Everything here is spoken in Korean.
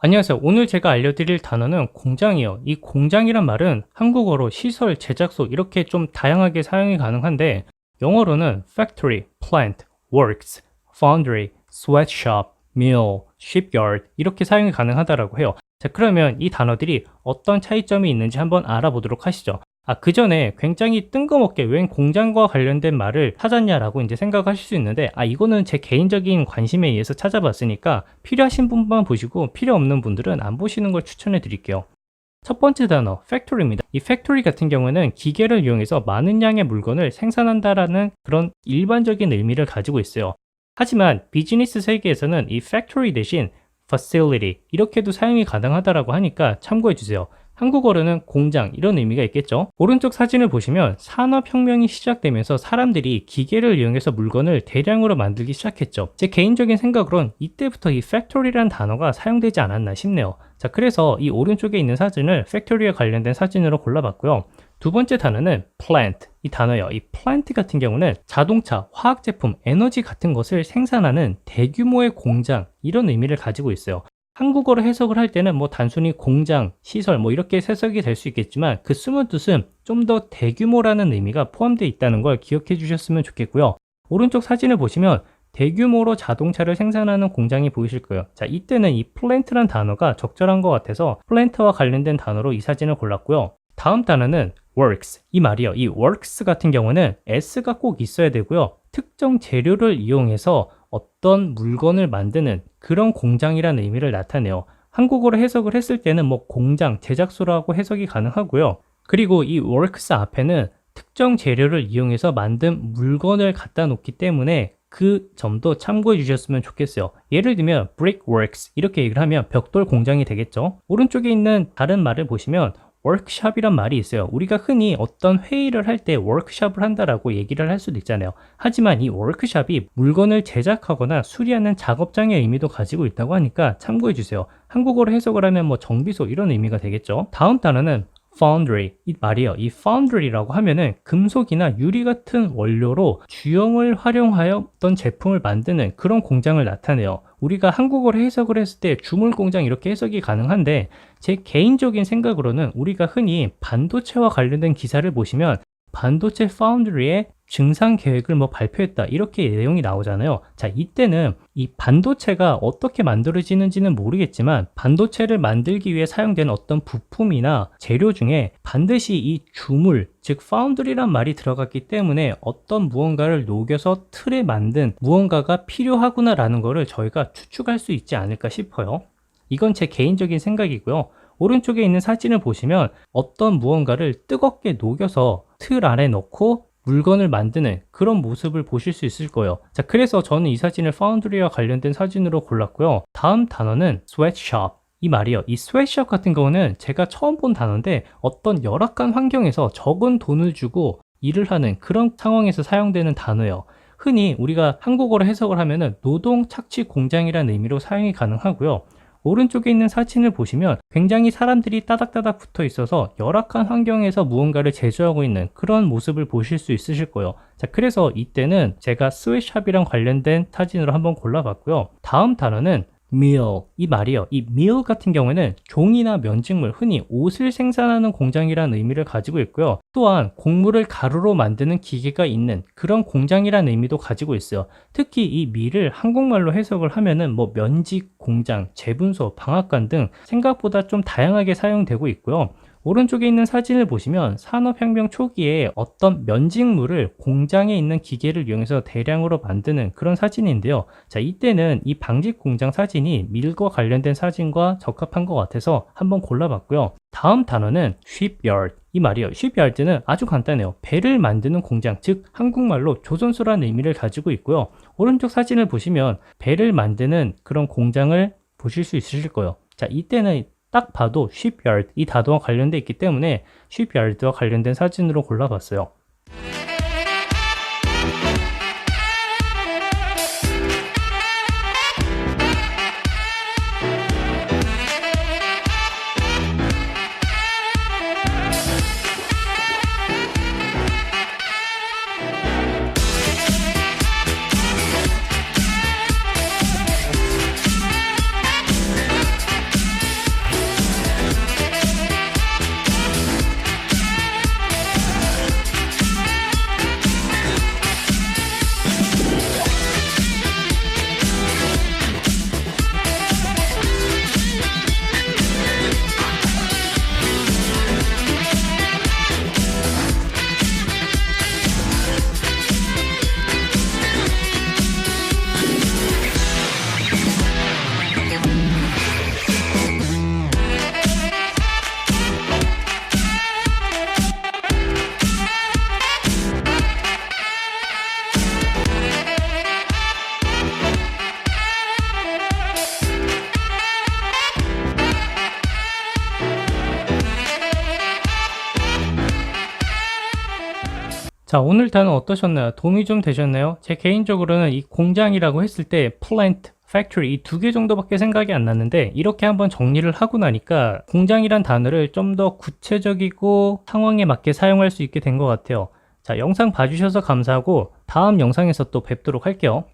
안녕하세요. 오늘 제가 알려드릴 단어는 공장이요. 이 공장이란 말은 한국어로 시설, 제작소 이렇게 좀 다양하게 사용이 가능한데 영어로는 factory, plant, works, foundry, sweatshop, mill, shipyard 이렇게 사용이 가능하다라고 해요. 자, 그러면 이 단어들이 어떤 차이점이 있는지 한번 알아보도록 하시죠. 그 전에 굉장히 뜬금없게 웬 공장과 관련된 말을 찾았냐라고 이제 생각하실 수 있는데, 이거는 제 개인적인 관심에 의해서 찾아봤으니까 필요하신 분만 보시고 필요 없는 분들은 안 보시는 걸 추천해 드릴게요. 첫 번째 단어, 팩토리입니다. 이 팩토리 같은 경우는 기계를 이용해서 많은 양의 물건을 생산한다라는 그런 일반적인 의미를 가지고 있어요. 하지만 비즈니스 세계에서는 이 팩토리 대신 facility 이렇게도 사용이 가능하다라고 하니까 참고해 주세요. 한국어로는 공장 이런 의미가 있겠죠. 오른쪽 사진을 보시면 산업혁명이 시작되면서 사람들이 기계를 이용해서 물건을 대량으로 만들기 시작했죠. 제 개인적인 생각으론 이때부터 이 팩토리라는 단어가 사용되지 않았나 싶네요. 자, 그래서 이 오른쪽에 있는 사진을 팩토리에 관련된 사진으로 골라봤고요. 두 번째 단어는 plant, 이 단어예요. 이 plant 같은 경우는 자동차, 화학제품, 에너지 같은 것을 생산하는 대규모의 공장 이런 의미를 가지고 있어요. 한국어로 해석을 할 때는 뭐 단순히 공장, 시설 뭐 이렇게 해석이 될 수 있겠지만 그 숨은 뜻은 좀 더 대규모라는 의미가 포함되어 있다는 걸 기억해 주셨으면 좋겠고요. 오른쪽 사진을 보시면 대규모로 자동차를 생산하는 공장이 보이실 거예요. 자, 이때는 이 플랜트란 단어가 적절한 것 같아서 플랜트와 관련된 단어로 이 사진을 골랐고요. 다음 단어는 works, 이 말이요. 이 works 같은 경우는 s가 꼭 있어야 되고요. 특정 재료를 이용해서 어떤 물건을 만드는 그런 공장이라는 의미를 나타내요. 한국어로 해석을 했을 때는 뭐 공장, 제작소라고 해석이 가능하고요. 그리고 이 works 앞에는 특정 재료를 이용해서 만든 물건을 갖다 놓기 때문에 그 점도 참고해 주셨으면 좋겠어요. 예를 들면 brickworks 이렇게 얘기를 하면 벽돌 공장이 되겠죠. 오른쪽에 있는 다른 말을 보시면 워크숍이란 말이 있어요. 우리가 흔히 어떤 회의를 할 때 워크숍을 한다라고 얘기를 할 수도 있잖아요. 하지만 이 워크숍이 물건을 제작하거나 수리하는 작업장의 의미도 가지고 있다고 하니까 참고해 주세요. 한국어로 해석을 하면 뭐 정비소 이런 의미가 되겠죠. 다음 단어는 foundry, 이 말이에요. 이 foundry라고 하면은 금속이나 유리 같은 원료로 주형을 활용하여 어떤 제품을 만드는 그런 공장을 나타내요. 우리가 한국어로 해석을 했을 때 주물 공장 이렇게 해석이 가능한데 제 개인적인 생각으로는 우리가 흔히 반도체와 관련된 기사를 보시면 반도체 파운드리의 증상 계획을 뭐 발표했다 이렇게 내용이 나오잖아요. 자, 이때는 이 반도체가 어떻게 만들어지는지는 모르겠지만 반도체를 만들기 위해 사용된 어떤 부품이나 재료 중에 반드시 이 주물, 즉 파운드리란 말이 들어갔기 때문에 어떤 무언가를 녹여서 틀에 만든 무언가가 필요하구나라는 것을 저희가 추측할 수 있지 않을까 싶어요. 이건 제 개인적인 생각이고요. 오른쪽에 있는 사진을 보시면 어떤 무언가를 뜨겁게 녹여서 틀 안에 넣고 물건을 만드는 그런 모습을 보실 수 있을 거예요. 자, 그래서 저는 이 사진을 파운드리와 관련된 사진으로 골랐고요. 다음 단어는 sweatshop, 이 말이요. 이 sweatshop 같은 경우는 제가 처음 본 단어인데 어떤 열악한 환경에서 적은 돈을 주고 일을 하는 그런 상황에서 사용되는 단어예요. 흔히 우리가 한국어로 해석을 하면은 노동 착취 공장이라는 의미로 사용이 가능하고요. 오른쪽에 있는 사진을 보시면 굉장히 사람들이 따닥따닥 붙어 있어서 열악한 환경에서 무언가를 제조하고 있는 그런 모습을 보실 수 있으실 거예요. 자, 그래서 이때는 제가 스웨샵이랑 관련된 사진으로 한번 골라봤고요. 다음 단어는 mill, 이 말이요. 이 mill 같은 경우에는 종이나 면직물, 흔히 옷을 생산하는 공장이라는 의미를 가지고 있고요. 또한 곡물을 가루로 만드는 기계가 있는 그런 공장이라는 의미도 가지고 있어요. 특히 이 mill을 한국말로 해석을 하면은 뭐 면직 공장, 재분소, 방앗간 등 생각보다 좀 다양하게 사용되고 있고요. 오른쪽에 있는 사진을 보시면 산업혁명 초기에 어떤 면직물을 공장에 있는 기계를 이용해서 대량으로 만드는 그런 사진인데요. 자, 이때는 이 방직 공장 사진이 밀과 관련된 사진과 적합한 것 같아서 한번 골라봤고요. 다음 단어는 shipyard, 이 말이에요. shipyard는 아주 간단해요. 배를 만드는 공장, 즉 한국말로 조선소라는 의미를 가지고 있고요. 오른쪽 사진을 보시면 배를 만드는 그런 공장을 보실 수 있으실 거예요. 자, 이때는 딱 봐도 shipyard, 이 단어와 관련돼 있기 때문에 shipyard와 관련된 사진으로 골라봤어요. 자, 오늘 단어 어떠셨나요? 도움이 좀 되셨나요? 제 개인적으로는 이 공장이라고 했을 때 plant, factory 이 두 개 정도밖에 생각이 안 났는데 이렇게 한번 정리를 하고 나니까 공장이란 단어를 좀 더 구체적이고 상황에 맞게 사용할 수 있게 된 것 같아요. 자, 영상 봐주셔서 감사하고 다음 영상에서 또 뵙도록 할게요.